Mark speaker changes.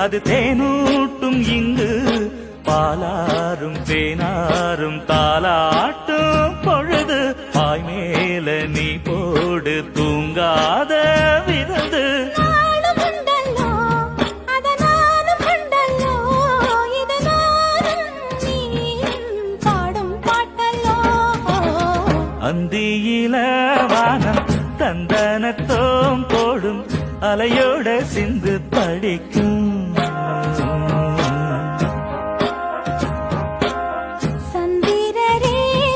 Speaker 1: அது தேனூட்டும் இங்கு பாலாரும் தேனாரும் தாலாட்டும் பொழுது பாய் மேல நீ போடு தூங்காத விருந்து அந்தியில வானம் தந்தனத்தோம் போடும் அலையோட சிந்து படிக்கும்